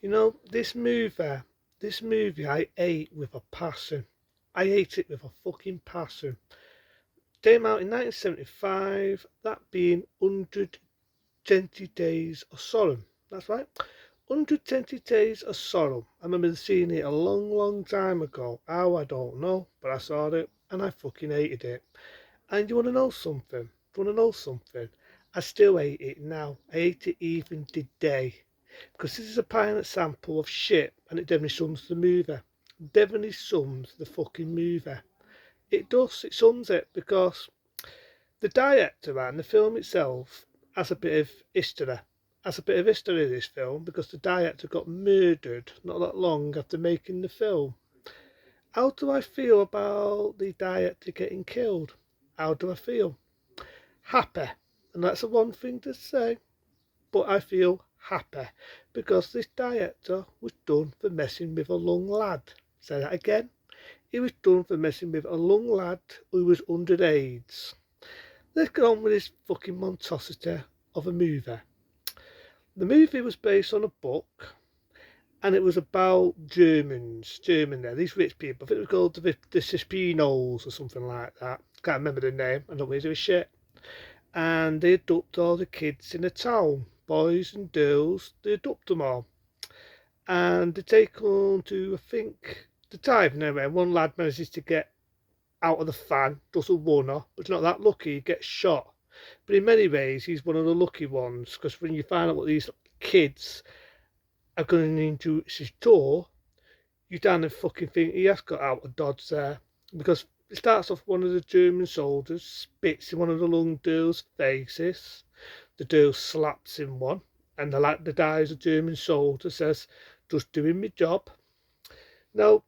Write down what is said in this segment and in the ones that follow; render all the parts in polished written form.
You know, this movie I ate with a passion. I ate it with a fucking passion. Came out in 1975, that being 120 Days of Sodom. That's right, 120 Days of Sodom. I remember seeing it a long, long time ago. How, I don't know, but I saw it and I fucking hated it. And you want to know something? You want to know something? I still hate it now. I hate it even today. Because this is a pilot sample of shit and it definitely sums the movie. Definitely sums the fucking movie. It does, it sums it because the director and the film itself has a bit of history. Has a bit of history this film because the director got murdered not that long after making the film. How do I feel about the director getting killed? How do I feel? Happy. And that's the one thing to say. But I feel happy because this director was done for messing with a young lad. Say that again. He was done for messing with a young lad who was underage. Let's get on with this fucking monstrosity of a movie. The movie was based on a book and it was about German there, these rich people. I think it was called the Cispinos or something like that. Can't remember the name, I don't really give a shit. And they adopt all the kids in the town, boys and girls, they adopt them all. And they take them to, I think, the dive anyway. One lad manages to get out of the fan, does a runner, but he's not that lucky, he gets shot. But in many ways, he's one of the lucky ones, because when you find out what these kids are going into his door, you down and fucking think he has got out of dodge there. Because it starts off one of the German soldiers spits in one of the young girl's faces. The girl slaps him one, and the guy who's a German soldier says, "Just doing my job." Now,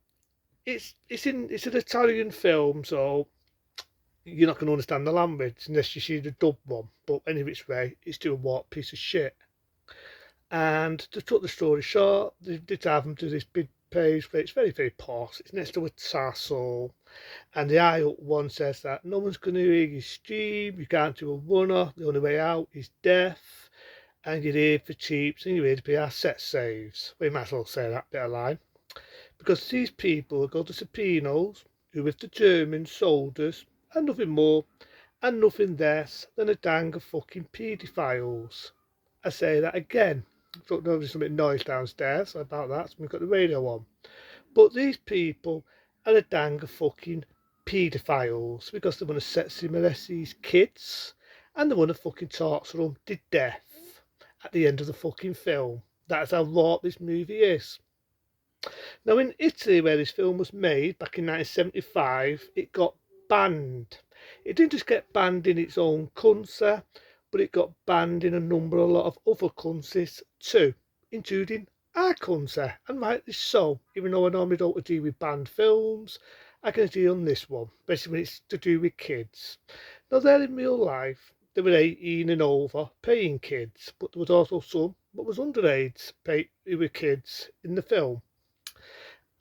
it's an Italian film, so you're not going to understand the language unless you see the dub one. But any which way, it's still a what piece of shit. And to cut the story short, they did have them to this big page where it's very, very posh. It's next to a tassel. And the high up one says that no one's going to hear your stream, you can't do a runner, the only way out is death, and you're here for cheaps, and you're here to be our set saves. We might as well say that bit of line. Because these people go to Sopranos, who with the German soldiers, and nothing more, and nothing less than a gang of fucking paedophiles. I say that again. I don't know if there's some noise downstairs about that, so we've got the radio on. But these people are a gang of fucking paedophiles because they want to sexually molest these kids and they want to fucking torture them to death at the end of the fucking film. That's how raw this movie is. Now, in Italy, where this film was made back in 1975, it got banned. It didn't just get banned in its own country, but it got banned in a lot of other countries too, including our country, and rightly so. Even though I normally don't agree with banned films, I can agree on this one, especially when it's to do with kids. Now, there in real life, there were 18 and over paying kids, but there was also some that was underage who were kids in the film.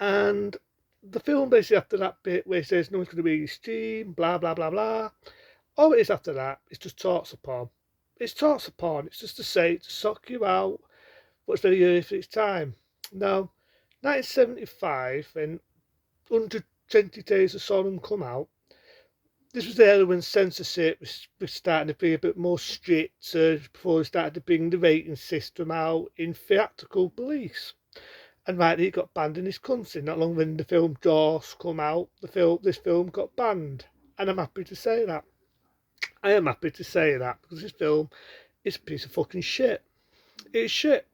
And the film basically after that bit where it says no one's going to be extreme, blah blah blah blah. All it is after that, it's just torture porn. It's torture porn. It's just to say to suck you out, but it's very early for its time. Now, 1975, when 120 Days of Sodom come out, this was the era when censorship was starting to be a bit more strict before they started to bring the rating system out in theatrical release. And rightly, it got banned in this country. Not long when the film Jaws come out, this film got banned, and I'm happy to say that. I am happy to say that because this film is a piece of fucking shit. It's shit.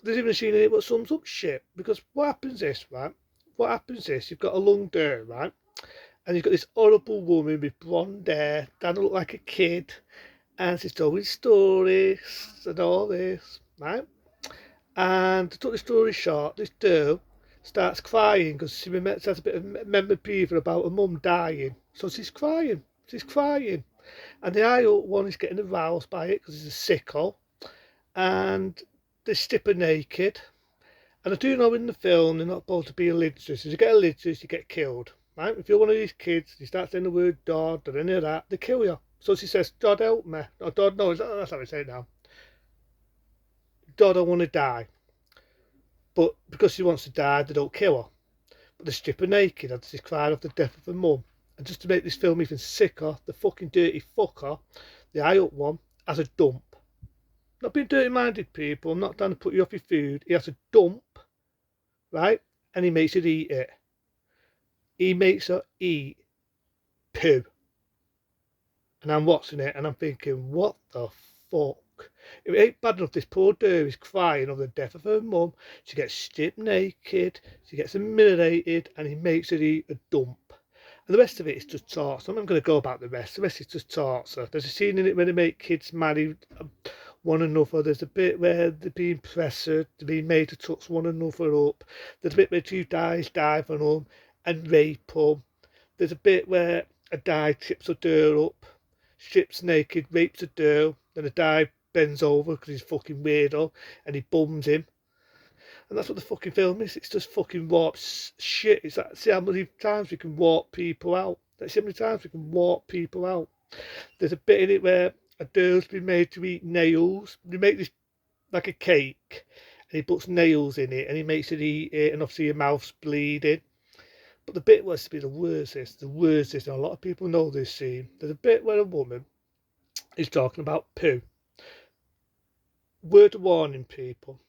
There's even a scene in it what sums up shit. Because what happens is, right? What happens is you've got a long day, right? And you've got this horrible woman with blonde hair, doesn't look like a kid, and she's telling stories and all this, right? And to cut the story short, this girl starts crying because she has a bit of memory fever about her mum dying. So she's crying. She's crying. And the adult one is getting aroused by it because he's a sicko. And they strip her naked. And I do know in the film they're not supposed to be religious. If you get religious, you get killed. Right? If you're one of these kids, you start saying the word God or any of that, they kill you. So she says, God help me. Or God, no, that's how we say it now. God, I want to die. But because she wants to die, they don't kill her. But they strip her naked and she's crying off the death of her mum. And just to make this film even sicker, the fucking dirty fucker, the high up one, has a dump. Not being dirty minded, people, I'm not trying to put you off your food. He has a dump, right? And he makes her eat it. He makes her eat poo. And I'm watching it and I'm thinking, what the fuck? It ain't bad enough this poor girl is crying over the death of her mum. She gets stripped naked, she gets humiliated, and he makes her eat a dump. And the rest of it is just torture. I'm not going to go about the rest. The rest is just torture. There's a scene in it where they make kids marry one another. There's a bit where they're being pressured, they're being made to touch one another up. There's a bit where two guys dive on them and rape them. There's a bit where a guy trips a girl up, strips naked, rapes a girl, then a guy bends over because he's fucking weirdo and he bums him. And that's what the fucking film is. It's just fucking warped shit. It's like, see how many times we can warp people out. That's how many times we can warp people out. There's a bit in it where a girl's been made to eat nails. They make this like a cake and he puts nails in it and he makes it eat it and obviously your mouth's bleeding. But the bit was to be the worst is, and a lot of people know this scene. There's a bit where a woman is talking about poo. Word of warning, people.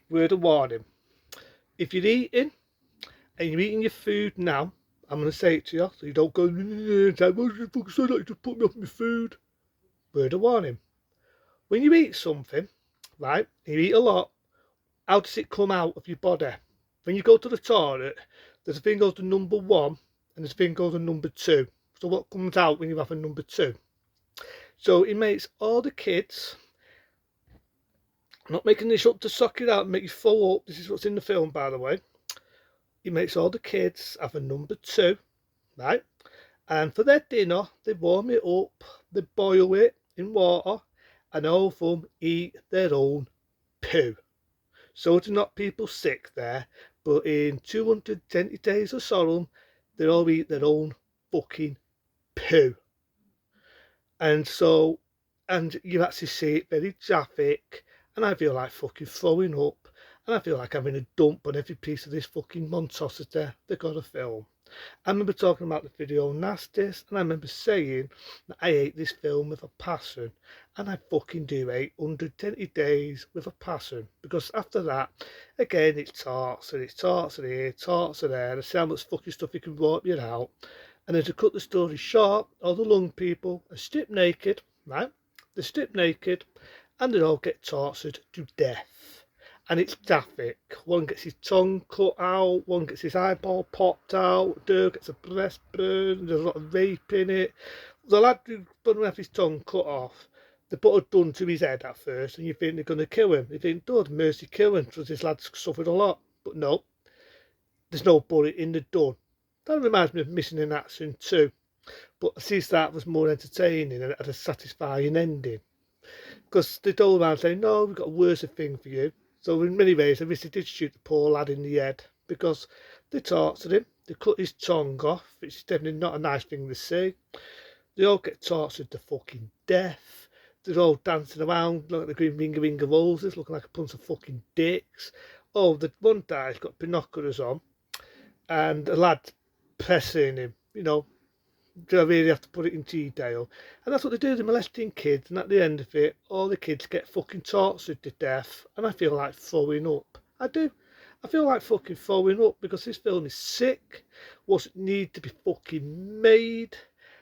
Word of warning. If you're eating and you're eating your food now, I'm going to say it to you so you don't go, why did you fucking say that? You just put me off my food. Word of warning. When you eat something, right, you eat a lot, how does it come out of your body? When you go to the toilet, there's a thing called the number 1 and there's a thing called the number 2. So what comes out when you have a number 2? So it makes all the kids, I'm not making this up to suck it out and make you throw up, this is what's in the film by the way. It makes all the kids have a number 2, right? And for their dinner, they warm it up, they boil it in water, and all of them eat their own poo. So to knock people sick there, but in 220 days of Sodom, they all eat their own fucking poo. And so, and you actually see it very graphic, and I feel like fucking throwing up, and I feel like having a dump on every piece of this fucking monstrosity they got to film. I remember talking about the video Nasties, and I remember saying that I hate this film with a passion, and I fucking do hate 120 Days with a passion, because after that, again, it's torture here, torture there, there's so much fucking stuff you can warp you out, and then to cut the story short, all the young people are stripped naked, right? They're stripped naked, and they all get tortured to death. And it's graphic. One gets his tongue cut out, one gets his eyeball popped out, Dirk gets a breast burn, there's a lot of rape in it. The lad who doesn't have his tongue cut off, they put a gun to his head at first, and you think they're going to kill him. You think, good, mercy killing, because this lad's suffered a lot. But no, there's no bullet in the gun. That reminds me of Missing in Action 2. But I see that was more entertaining and it had a satisfying ending. Because they told around saying, no, we've got a worse thing for you. So in many ways, I wish they did shoot the poor lad in the head, because they tortured him, they cut his tongue off, which is definitely not a nice thing to see. They all get tortured to fucking death. They're all dancing around like the green ring of roses, looking like a bunch of fucking dicks. Oh, the one guy's got binoculars on, and the lad pressing him, you know, do I really have to put it in detail? And that's what they do, they're molesting kids, and at the end of it, all the kids get fucking tortured to death, and I feel like throwing up. I do. I feel like fucking throwing up, because this film is sick, wasn't need to be fucking made,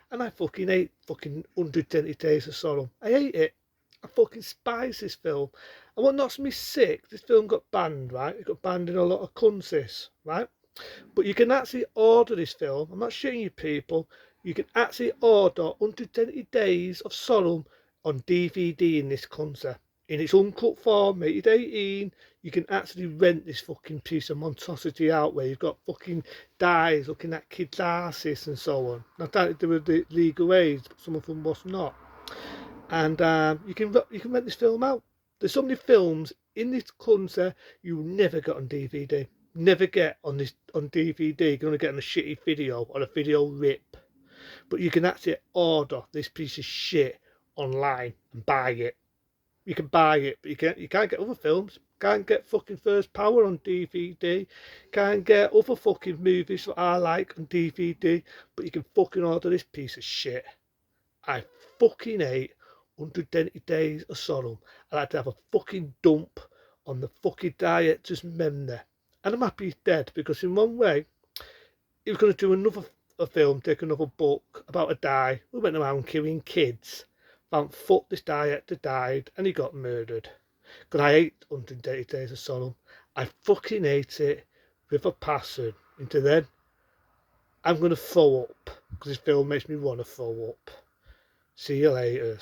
and I fucking hate fucking 120 Days of Sorrow. I hate it. I fucking despise this film. And what knocks me sick, this film got banned, right? It got banned in a lot of countries, right? But you can actually order this film. I'm not shitting you people. You can actually order 120 Days of Sodom on DVD in this country. In its uncut form, rated 18, you can actually rent this fucking piece of monstrosity out where you've got fucking guys looking at kids' asses and so on. Now, that they were the legal age, but some of them was not. And you can rent this film out. There's so many films in this country you never get on DVD. Never get on DVD. You're going to get on a shitty video or a video rip. But you can actually order this piece of shit online and buy it. You can buy it, but you can't get other films. Can't get fucking First Power on DVD. Can't get other fucking movies that I like on DVD. But you can fucking order this piece of shit. I fucking hate 120 Days of Sodom. I like to have a fucking dump on the fucking director's memory. And I'm happy he's dead, because in one way, he was going to do another a film, take another book about a guy who went around killing kids. Found fuck, this director died and he got murdered. Because I hate 180 Days of Sodom. I fucking hate it with a passion. Into then, I'm going to throw up, because this film makes me want to throw up. See you later.